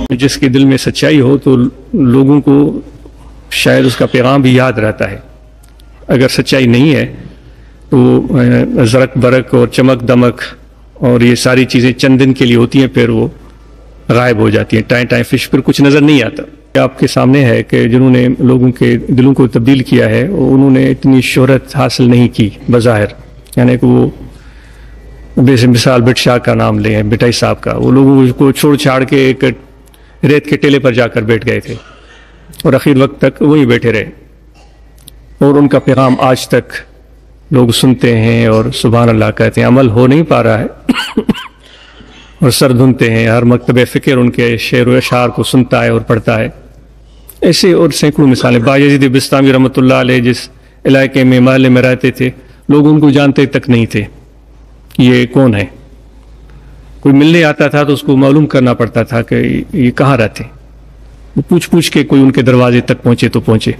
जिसके दिल में सच्चाई हो तो लोगों को शायद उसका पैगाम भी याद रहता है। अगर सच्चाई नहीं है तो ज़रक बरक और चमक दमक और ये सारी चीज़ें चंद दिन के लिए होती हैं, फिर वो गायब हो जाती हैं। टाइम फिश फिर कुछ नज़र नहीं आता। आपके सामने है कि जिन्होंने लोगों के दिलों को तब्दील किया है उन्होंने इतनी शोहरत हासिल नहीं की बज़ाहिर, यानी कि वो मिसाल बिट शाह का नाम लें, बिटाई साहब का, वो लोगों को छोड़ छाड़ के एक रेत के टेले पर जाकर बैठ गए थे और आखिर वक्त तक वहीं बैठे रहे और उनका पैगाम आज तक लोग सुनते हैं और सुभान अल्लाह कहते हैं। अमल हो नहीं पा रहा है और सर धुनते हैं, हर मकतब फ़िक्र उनके शेर व अशार को सुनता है और पढ़ता है। ऐसे और सैकड़ों मिसालें। बायज़ीद बिस्तामी रहमतुल्लाह अलैह जिस इलाके में महल्ले में रहते थे, लोग उनको जानते तक नहीं थे कि ये कौन है। कोई मिलने आता था तो उसको मालूम करना पड़ता था कि ये कहाँ रहते, वो पूछ पूछ के कोई उनके दरवाजे तक पहुँचे तो पहुँचे।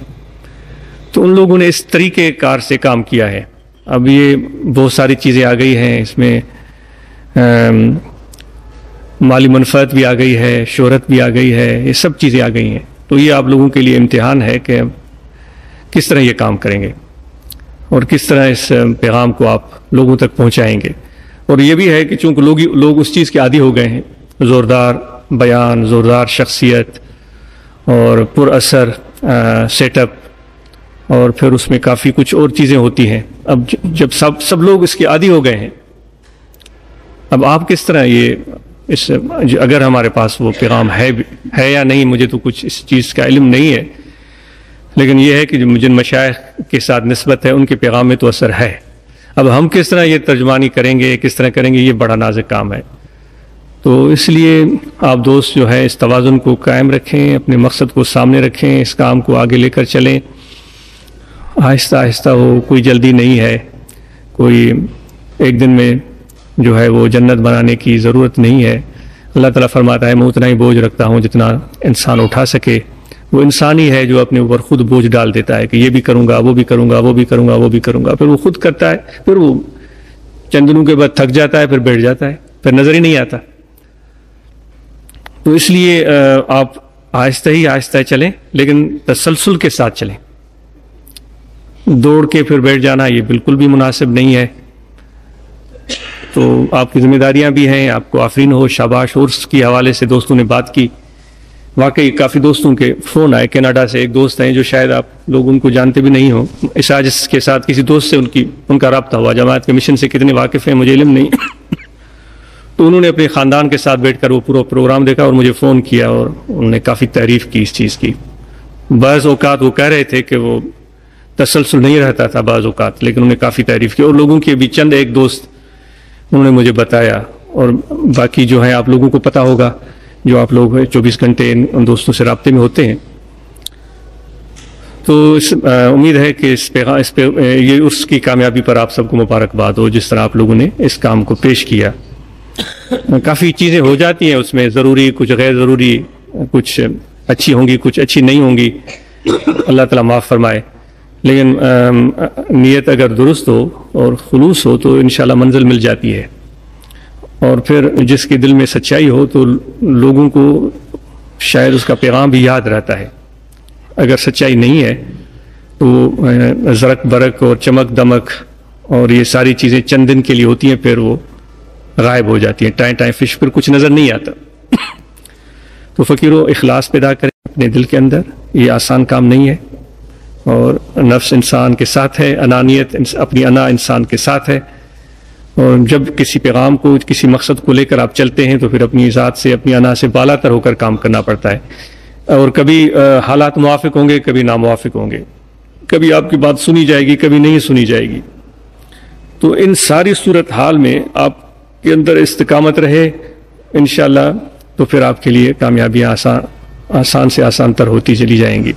तो उन लोगों ने इस तरीके कार से काम किया है। अब ये बहुत सारी चीज़ें आ गई हैं, इसमें माली मनफात भी आ गई है, शोहरत भी आ गई है, ये सब चीज़ें आ गई हैं। तो ये आप लोगों के लिए इम्तिहान है कि किस तरह ये काम करेंगे और किस तरह इस पैगाम को आप लोगों तक पहुंचाएंगे। और ये भी है कि चूँकि लोग उस चीज़ के आदी हो गए हैं, ज़ोरदार बयान, ज़ोरदार शख्सियत और पुरअसर सेटअप, और फिर उसमें काफ़ी कुछ और चीज़ें होती हैं। अब जब सब लोग इसके आदी हो गए हैं, अब आप किस तरह ये इस अगर हमारे पास वो पैगाम है या नहीं, मुझे तो कुछ इस चीज़ का इल्म नहीं है, लेकिन ये है कि जो जिन मशाइख के साथ निस्बत है उनके पैगाम में तो असर है। अब हम किस तरह ये तर्जुमानी करेंगे, किस तरह करेंगे, ये बड़ा नाजुक काम है। तो इसलिए आप दोस्त जो है इस तवाज़ुन को कायम रखें, अपने मकसद को सामने रखें, इस काम को आगे लेकर चलें, आहिस्ता आहिस्ता हो, कोई जल्दी नहीं है, कोई एक दिन में जो है वो जन्नत बनाने की ज़रूरत नहीं है। अल्लाह ताला फरमाता है मैं उतना ही बोझ रखता हूँ जितना इंसान उठा सके। वो इंसान ही है जो अपने ऊपर खुद बोझ डाल देता है कि ये भी करूँगा, वो भी करूँगा, वो भी करूँगा, वो भी करूँगा, फिर वो खुद करता है, फिर वो चंद दिनों के बाद थक जाता है, फिर बैठ जाता है, फिर नज़र ही नहीं आता। तो इसलिए आप आहिस्ता चलें, लेकिन तसलसल के साथ चलें। दौड़ के फिर बैठ जाना ये बिल्कुल भी मुनासिब नहीं है। तो आपकी जिम्मेदारियां भी हैं, आपको आफरीन हो, शाबाश हो। उसकी हवाले से दोस्तों ने बात की, वाकई काफ़ी दोस्तों के फ़ोन आए। कनाडा से एक दोस्त हैं जो शायद आप लोग उनको जानते भी नहीं हो, इसाजिस के साथ किसी दोस्त से उनका रब्ता हुआ। जमात के मिशन से कितने वाकिफ़ हैं मुझे इल्म नहीं तो उन्होंने अपने ख़ानदान के साथ बैठ कर वो पूरा प्रोग्राम देखा और मुझे फ़ोन किया और उन्होंने काफ़ी तारीफ़ की इस चीज़ की। बाज़ औक़ात वो कह रहे थे कि वो तसलसल नहीं रहता था बाज़ औक़ात, लेकिन उन्होंने काफ़ी तारीफ़ की। और लोगों के भी चंद एक दोस्त उन्होंने मुझे बताया, और बाकी जो है आप लोगों को पता होगा, जो आप लोग 24 घंटे उन दोस्तों से राब्ते में होते हैं। तो उम्मीद है कि ये उसकी कामयाबी पर आप सबको मुबारकबाद हो, जिस तरह आप लोगों ने इस काम को पेश किया। काफ़ी चीज़ें हो जाती हैं उसमें, ज़रूरी, कुछ गैर ज़रूरी, कुछ अच्छी होंगी, कुछ अच्छी नहीं होंगी, अल्लाह ताला माफ़ फरमाए। लेकिन नीयत अगर दुरुस्त हो और खुलूस हो तो इंशाल्लाह मंजिल मिल जाती है। और फिर जिसके दिल में सच्चाई हो तो लोगों को शायद उसका पैगाम भी याद रहता है। अगर सच्चाई नहीं है तो ज़रक बरक और चमक दमक और ये सारी चीज़ें चंद दिन के लिए होती हैं, फिर वो गायब हो जाती हैं। टाइम फिश फिर कुछ नज़र नहीं आता। तो फ़कीरों, इखलास पैदा करें अपने दिल के अंदर, ये आसान काम नहीं है। और नफ्स इंसान के साथ है, अनानियत अपनी अना इंसान के साथ है। और जब किसी पैगाम को, किसी मकसद को लेकर आप चलते हैं तो फिर अपनी ज़ात से, अपनी अना से बालातर होकर काम करना पड़ता है। और कभी हालात मुवाफिक होंगे, कभी नामुवाफिक होंगे, कभी आपकी बात सुनी जाएगी, कभी नहीं सुनी जाएगी। तो इन सारी सूरत हाल में आपके अंदर इस्तिकामत रहे इंशाअल्लाह, तो फिर आपके लिए कामयाबियाँ आसान से आसान तर होती चली जाएंगी।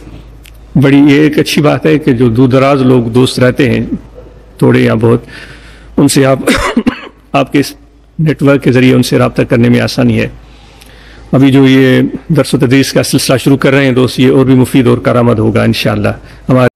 बड़ी ये एक अच्छी बात है कि जो दूर दराज लोग दोस्त रहते हैं, थोड़े या बहुत, उनसे आप आपके इस नेटवर्क के ज़रिए उनसे रब्ता करने में आसानी है। अभी जो ये दर्स व तदरीस का सिलसिला शुरू कर रहे हैं दोस्त, ये और भी मुफीद और कारआमद होगा इंशाअल्लाह। हमारे